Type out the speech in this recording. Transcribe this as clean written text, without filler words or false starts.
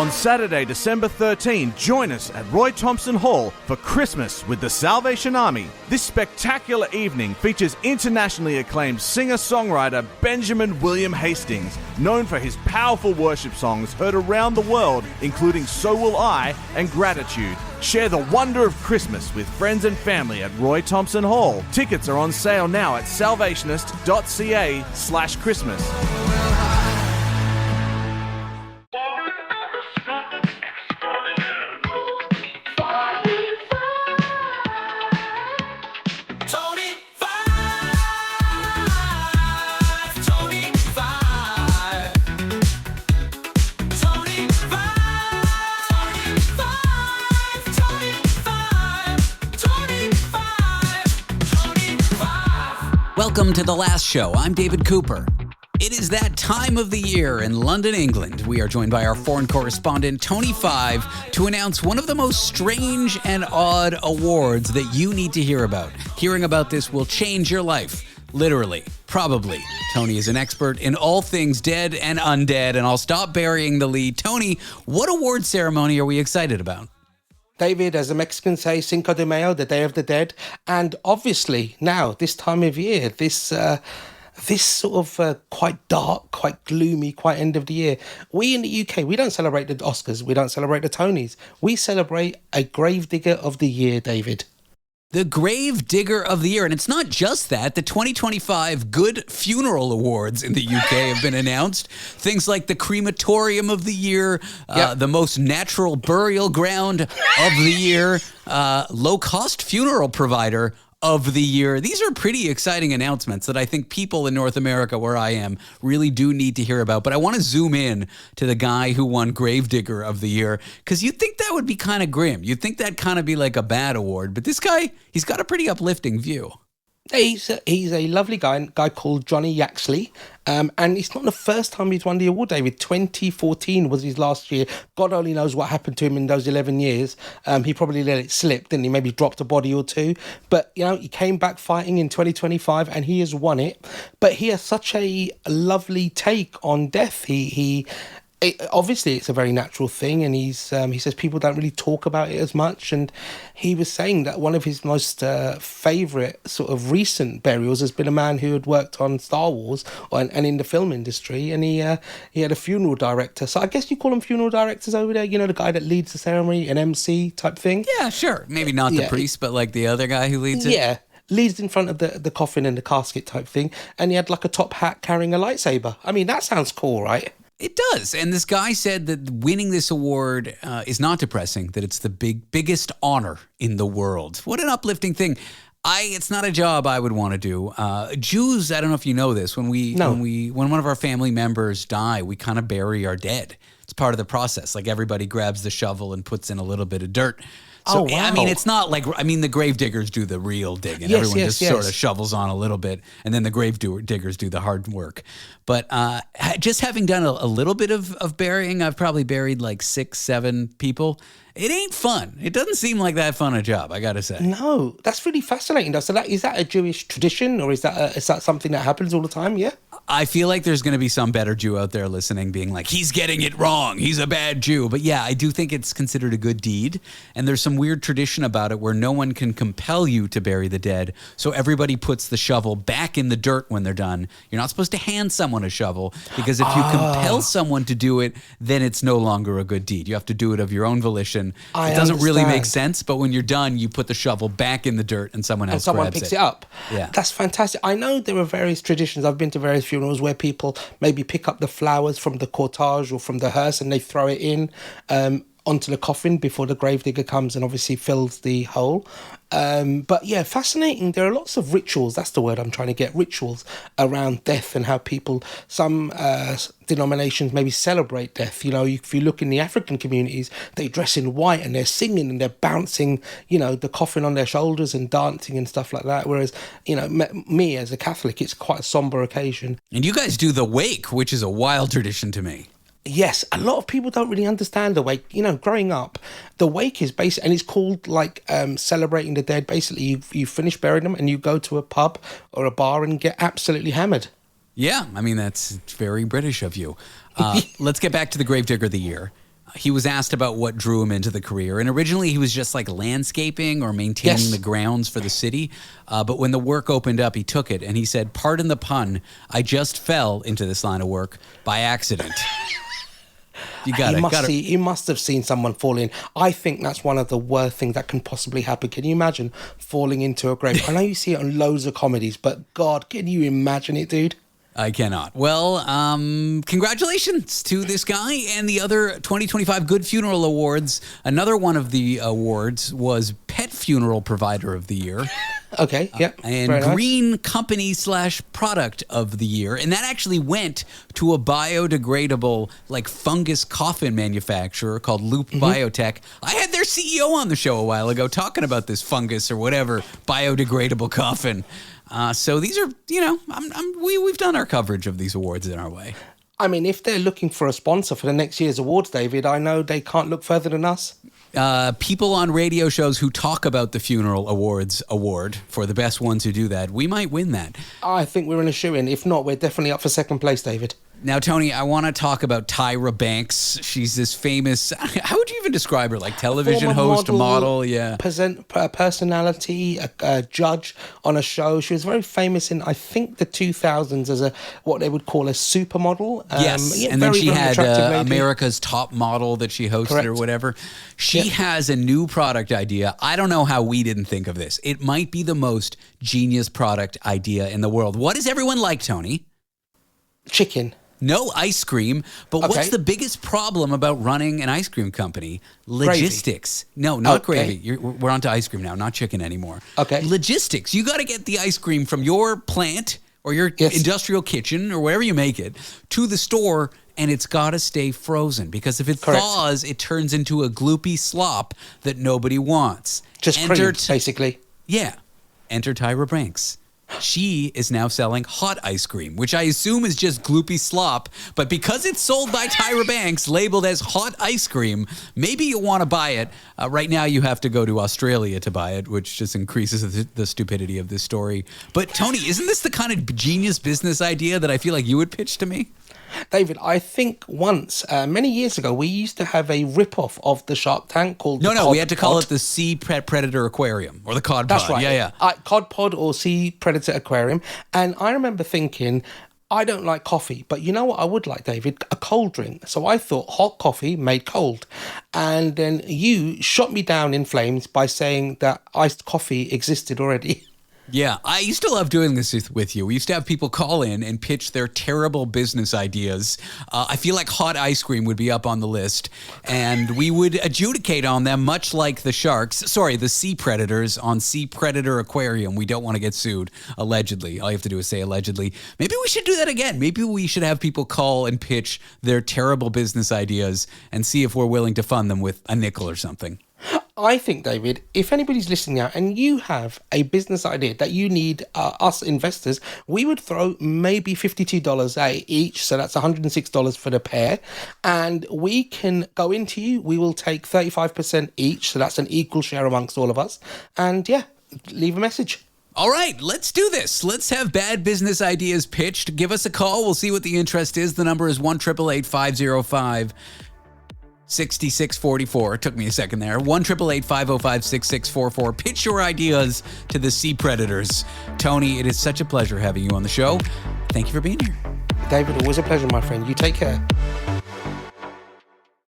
On Saturday, December 13, join us at Roy Thompson Hall for Christmas with the Salvation Army. This spectacular evening features internationally acclaimed singer-songwriter Benjamin William Hastings, known for his powerful worship songs heard around the world, including So Will I and Gratitude. Share the wonder of Christmas with friends and family at Roy Thompson Hall. Tickets are on sale now at salvationist.ca/Christmas. Welcome to The Last Show. I'm David Cooper. It is that time of the year in London, England. We are joined by our foreign correspondent, Tony Five, to announce one of the most strange and odd awards that you need to hear about. Hearing about this will change your life. Literally. Probably. Tony is an expert in all things dead and undead, and I'll stop burying the lead. Tony, what award ceremony are we excited about? David, as the Mexicans say, Cinco de Mayo, the Day of the Dead. And obviously now, this time of year, this sort of quite dark, quite gloomy, quite end of the year. We in the UK, we don't celebrate the Oscars. We don't celebrate the Tonys. We celebrate a Gravedigger of the Year, David. The Grave Digger of the Year. And it's not just that. The 2025 Good Funeral Awards in the UK have been announced. Things like the Crematorium of the Year, the Most Natural Burial Ground of the Year, Low-Cost Funeral Provider of the Year. These are pretty exciting announcements that I think people in North America, where I am, really do need to hear about. But I want to zoom in to the guy who won Gravedigger of the Year, because you'd think that would be kind of grim. You'd think that'd kind of be like a bad award. But this guy, he's got a pretty uplifting view. He's a lovely guy, a guy called Johnny Yaxley. And it's not the first time he's won the award, David. 2014 was his last year. God only knows what happened to him in those 11 years. He probably let it slip, didn't he? Maybe dropped a body or two. But, you know, he came back fighting in 2025 and he has won it. But he has such a lovely take on death. Obviously, it's a very natural thing, and he says people don't really talk about it as much. And he was saying that one of his most favourite sort of recent burials has been a man who had worked on Star Wars and in the film industry, and he had a funeral director. So I guess you call them funeral directors over there. You know, the guy that leads the ceremony, an MC type thing. Yeah, sure. Maybe not the priest, but like the other guy who leads it. Yeah. Leads in front of the coffin and the casket type thing, and he had like a top hat carrying a lightsaber. I mean, that sounds cool, right? It does. And this guy said that winning this award is not depressing, that it's the biggest honor in the world. What an uplifting thing. It's not a job I would want to do. Jews, I don't know if you know this, when one of our family members die, we kind of bury our dead. It's part of the process. Like everybody grabs the shovel and puts in a little bit of dirt. So, I mean, it's not like, the grave diggers do the real digging. Everyone just sort of shovels on a little bit, and then the grave diggers do the hard work. But just having done a little bit of burying, I've probably buried like 6-7 people. It ain't fun. It doesn't seem like that fun a job, I got to say. No, that's really fascinating, though. So is that a Jewish tradition, or is that something that happens all the time, yeah? I feel like there's going to be some better Jew out there listening being like, he's getting it wrong. He's a bad Jew. But yeah, I do think it's considered a good deed. And there's some weird tradition about it where no one can compel you to bury the dead. So everybody puts the shovel back in the dirt when they're done. You're not supposed to hand someone a shovel, because if you compel someone to do it, then it's no longer a good deed. You have to do it of your own volition. It doesn't really make sense, but when you're done, you put the shovel back in the dirt and someone else picks it up. Yeah. That's fantastic. I know there are various traditions. I've been to various funerals where people maybe pick up the flowers from the cortege or from the hearse and they throw it in onto the coffin before the gravedigger comes and obviously fills the hole. But yeah, fascinating. There are lots of rituals, that's the word I'm trying to get, rituals around death and how people, some denominations maybe celebrate death. You know, if you look in the African communities, they dress in white and they're singing and they're bouncing, you know, the coffin on their shoulders and dancing and stuff like that. Whereas, you know, me as a Catholic, it's quite a somber occasion. And you guys do the wake, which is a wild tradition to me. Yes, a lot of people don't really understand the wake. You know, growing up, the wake is basically, and it's called like celebrating the dead. Basically, you finish burying them and you go to a pub or a bar and get absolutely hammered. Yeah, I mean, that's very British of you. Let's get back to the Gravedigger of the Year. He was asked about what drew him into the career. And originally he was just like landscaping or maintaining Yes. the grounds for the city. But when the work opened up, he took it and he said, pardon the pun, I just fell into this line of work by accident. You got it. He must have seen someone fall in. I think that's one of the worst things that can possibly happen. Can you imagine falling into a grave? I know you see it on loads of comedies, but God, can you imagine it, dude? I cannot. Well, congratulations to this guy and the other 2025 Good Funeral Awards. Another one of the awards was Pet Funeral Provider of the Year. Okay, yeah. And very nice. Green Company / Product of the Year. And that actually went to a biodegradable, like fungus coffin manufacturer called Loop Biotech. I had their CEO on the show a while ago talking about this fungus or whatever biodegradable coffin. So these are, we've done our coverage of these awards in our way. I mean, if they're looking for a sponsor for the next year's awards, David, I know they can't look further than us. People on radio shows who talk about the Funeral Awards award for the best ones who do that, we might win that. I think we're in a shoe-in. If not, we're definitely up for second place, David. Now, Tony, I want to talk about Tyra Banks. She's this famous, how would you even describe her? Like television Former host, model, yeah. Personality, a judge on a show. She was very famous in, I think, the 2000s as what they would call a supermodel. Yes, yeah, and then very, she very had attractive lady. America's Top Model that she hosted Correct. or whatever. She Yeah. has a new product idea. I don't know how we didn't think of this. It might be the most genius product idea in the world. What does everyone like, Tony? Chicken. No ice cream, but Okay. what's the biggest problem about running an ice cream company? Logistics. No, not Okay. gravy. We're on to ice cream now, not chicken anymore. Okay. Logistics. You got to get the ice cream from your plant or your Yes. industrial kitchen or wherever you make it to the store, and it's got to stay frozen because if it Correct. thaws, it turns into a gloopy slop that nobody wants. Just cream, basically. Yeah. Enter Tyra Banks. She is now selling hot ice cream, which I assume is just gloopy slop. But because it's sold by Tyra Banks, labeled as hot ice cream, maybe you want to buy it. Right now, you have to go to Australia to buy it, which just increases the stupidity of this story. But Tony, isn't this the kind of genius business idea that I feel like you would pitch to me? David, I think once, many years ago, we used to have a rip-off of the Shark Tank called No, the we had to call Cod it the Sea Predator Aquarium or the Cod That's Pod. right. Yeah. Cod Pod or Sea Predator Aquarium. And I remember thinking, I don't like coffee, but you know what I would like, David? A cold drink. So I thought hot coffee made cold. And then you shot me down in flames by saying that iced coffee existed already. Yeah, I used to love doing this with you. We used to have people call in and pitch their terrible business ideas. I feel like hot ice cream would be up on the list, and we would adjudicate on them, much like the sea predators on Sea Predator Aquarium. We don't want to get sued, allegedly. All you have to do is say allegedly. Maybe we should do that again. Maybe we should have people call and pitch their terrible business ideas and see if we're willing to fund them with a nickel or something. I think, David, if anybody's listening now and you have a business idea that you need us investors, we would throw maybe $52 each. So that's $106 for the pair. And we can go into you. We will take 35% each. So that's an equal share amongst all of us. And yeah, leave a message. All right, let's do this. Let's have bad business ideas pitched. Give us a call. We'll see what the interest is. The number is 1-888-505 6644. It took me a second there. 1-888-505-6644. Pitch your ideas to the Sea Predators. Tony, it is such a pleasure having you on the show. Thank you for being here. David, always a pleasure, my friend. You take care.